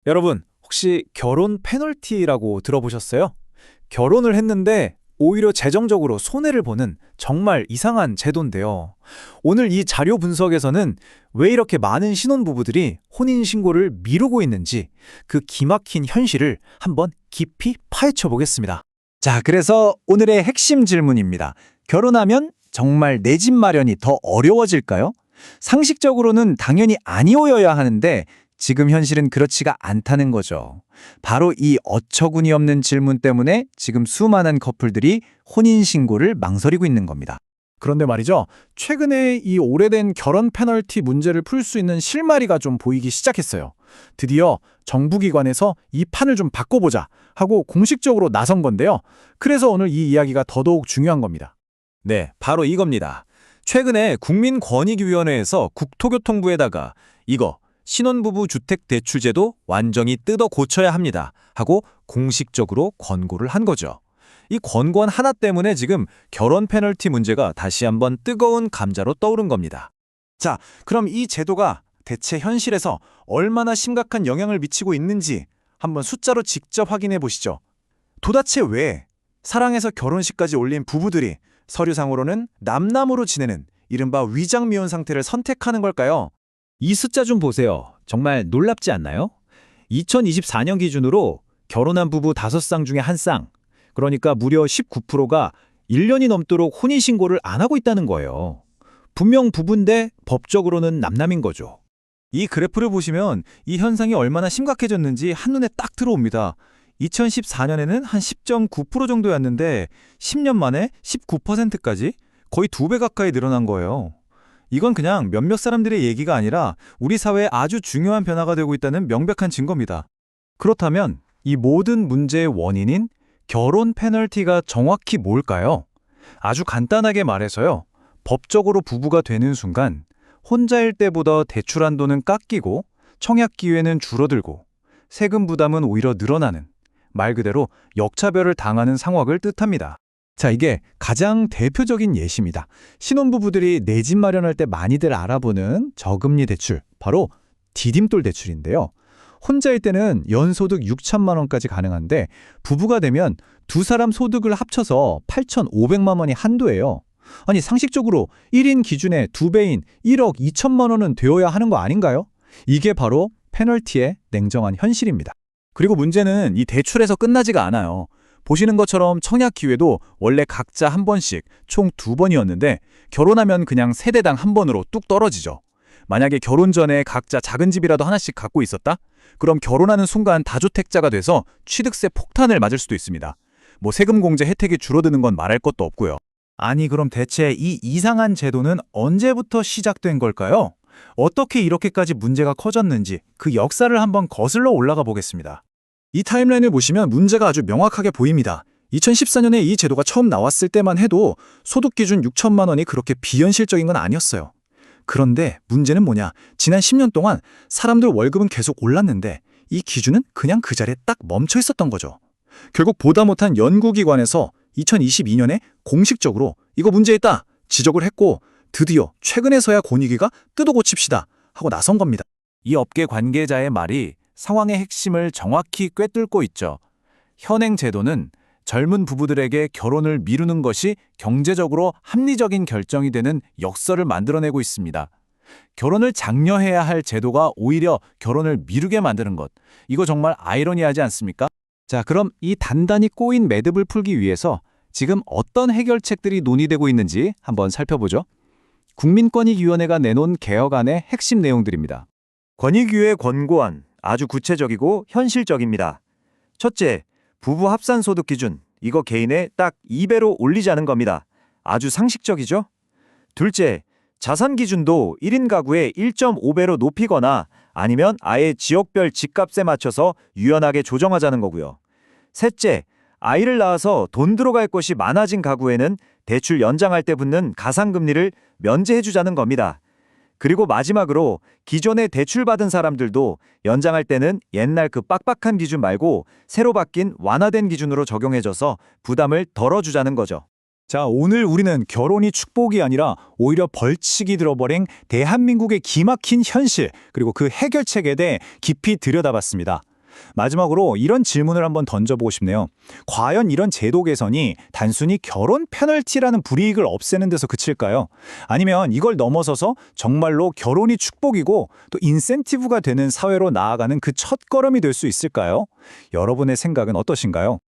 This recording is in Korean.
여러분, 혹시 결혼 페널티라고 들어보셨어요? 결혼을 했는데 오히려 재정적으로 손해를 보는 정말 이상한 제도인데요. 오늘 이 자료 분석에서는 왜 이렇게 많은 신혼부부들이 혼인신고를 미루고 있는지 그 기막힌 현실을 한번 깊이 파헤쳐 보겠습니다. 자, 그래서 오늘의 핵심 질문입니다. 결혼하면 정말 내 집 마련이 더 어려워질까요? 상식적으로는 당연히 아니어야 하는데 지금 현실은 그렇지가 않다는 거죠. 바로 이 어처구니 없는 질문 때문에 지금 수많은 커플들이 혼인신고를 망설이고 있는 겁니다. 그런데 말이죠. 최근에 이 오래된 결혼 페널티 문제를 풀 수 있는 실마리가 좀 보이기 시작했어요. 드디어 정부기관에서 이 판을 좀 바꿔보자 하고 공식적으로 나선 건데요. 그래서 오늘 이 이야기가 더더욱 중요한 겁니다. 네, 바로 이겁니다. 최근에 국민권익위원회에서 국토교통부에다가 이거 신혼부부 주택대출제도 완전히 뜯어 고쳐야 합니다 하고 공식적으로 권고를 한 거죠. 이 권고안 하나 때문에 지금 결혼 페널티 문제가 다시 한번 뜨거운 감자로 떠오른 겁니다. 자, 그럼 이 제도가 대체 현실에서 얼마나 심각한 영향을 미치고 있는지 한번 숫자로 직접 확인해 보시죠. 도대체 왜 사랑해서 결혼식까지 올린 부부들이 서류상으로는 남남으로 지내는 이른바 위장미혼 상태를 선택하는 걸까요? 이 숫자 좀 보세요. 정말 놀랍지 않나요? 2024년 기준으로 결혼한 부부 5쌍 중에 1쌍, 그러니까 무려 19%가 1년이 넘도록 혼인신고를 안 하고 있다는 거예요. 분명 부부인데 법적으로는 남남인 거죠. 이 그래프를 보시면 이 현상이 얼마나 심각해졌는지 한눈에 딱 들어옵니다. 2014년에는 한 10.9% 정도였는데 10년 만에 19%까지 거의 2배 가까이 늘어난 거예요. 이건 그냥 몇몇 사람들의 얘기가 아니라 우리 사회에 아주 중요한 변화가 되고 있다는 명백한 증거입니다. 그렇다면 이 모든 문제의 원인인 결혼 페널티가 정확히 뭘까요? 아주 간단하게 말해서요. 법적으로 부부가 되는 순간 혼자일 때보다 대출 한도는 깎이고 청약 기회는 줄어들고 세금 부담은 오히려 늘어나는 말 그대로 역차별을 당하는 상황을 뜻합니다. 자, 이게 가장 대표적인 예시입니다. 신혼부부들이 내 집 마련할 때 많이들 알아보는 저금리 대출, 바로 디딤돌 대출인데요. 혼자일 때는 연소득 6천만 원까지 가능한데 부부가 되면 두 사람 소득을 합쳐서 8,500만 원이 한도예요. 아니, 상식적으로 1인 기준의 2배인 1억 2천만 원은 되어야 하는 거 아닌가요? 이게 바로 페널티의 냉정한 현실입니다. 그리고 문제는 이 대출에서 끝나지가 않아요. 보시는 것처럼 청약 기회도 원래 각자 한 번씩 총 2번이었는데 결혼하면 그냥 세대당 한 번으로 뚝 떨어지죠. 만약에 결혼 전에 각자 작은 집이라도 하나씩 갖고 있었다? 그럼 결혼하는 순간 다주택자가 돼서 취득세 폭탄을 맞을 수도 있습니다. 뭐 세금 공제 혜택이 줄어드는 건 말할 것도 없고요. 아니, 그럼 대체 이 이상한 제도는 언제부터 시작된 걸까요? 어떻게 이렇게까지 문제가 커졌는지 그 역사를 한번 거슬러 올라가 보겠습니다. 이 타임라인을 보시면 문제가 아주 명확하게 보입니다. 2014년에 이 제도가 처음 나왔을 때만 해도 소득 기준 6천만 원이 그렇게 비현실적인 건 아니었어요. 그런데 문제는 뭐냐? 지난 10년 동안 사람들 월급은 계속 올랐는데 이 기준은 그냥 그 자리에 딱 멈춰 있었던 거죠. 결국 보다 못한 연구기관에서 2022년에 공식적으로 이거 문제 있다 지적을 했고 드디어 최근에서야 권익위가 뜯어 고칩시다 하고 나선 겁니다. 이 업계 관계자의 말이 상황의 핵심을 정확히 꿰뚫고 있죠. 현행 제도는 젊은 부부들에게 결혼을 미루는 것이 경제적으로 합리적인 결정이 되는 역설을 만들어내고 있습니다. 결혼을 장려해야 할 제도가 오히려 결혼을 미루게 만드는 것. 이거 정말 아이러니하지 않습니까? 자, 그럼 이 단단히 꼬인 매듭을 풀기 위해서 지금 어떤 해결책들이 논의되고 있는지 한번 살펴보죠. 국민권익위원회가 내놓은 개혁안의 핵심 내용들입니다. 권익위의 권고안 아주 구체적이고 현실적입니다. 첫째, 부부 합산 소득 기준, 이거 개인의 딱 2배로 올리자는 겁니다. 아주 상식적이죠? 둘째, 자산 기준도 1인 가구의 1.5배로 높이거나 아니면 아예 지역별 집값에 맞춰서 유연하게 조정하자는 거고요. 셋째, 아이를 낳아서 돈 들어갈 것이 많아진 가구에는 대출 연장할 때 붙는 가상금리를 면제해주자는 겁니다. 그리고 마지막으로 기존에 대출받은 사람들도 연장할 때는 옛날 그 빡빡한 기준 말고 새로 바뀐 완화된 기준으로 적용해줘서 부담을 덜어주자는 거죠. 자, 오늘 우리는 결혼이 축복이 아니라 오히려 벌칙이 들어버린 대한민국의 기막힌 현실, 그리고 그 해결책에 대해 깊이 들여다봤습니다. 마지막으로 이런 질문을 한번 던져보고 싶네요. 과연 이런 제도 개선이 단순히 결혼 페널티라는 불이익을 없애는 데서 그칠까요? 아니면 이걸 넘어서서 정말로 결혼이 축복이고 또 인센티브가 되는 사회로 나아가는 그 첫걸음이 될 수 있을까요? 여러분의 생각은 어떠신가요?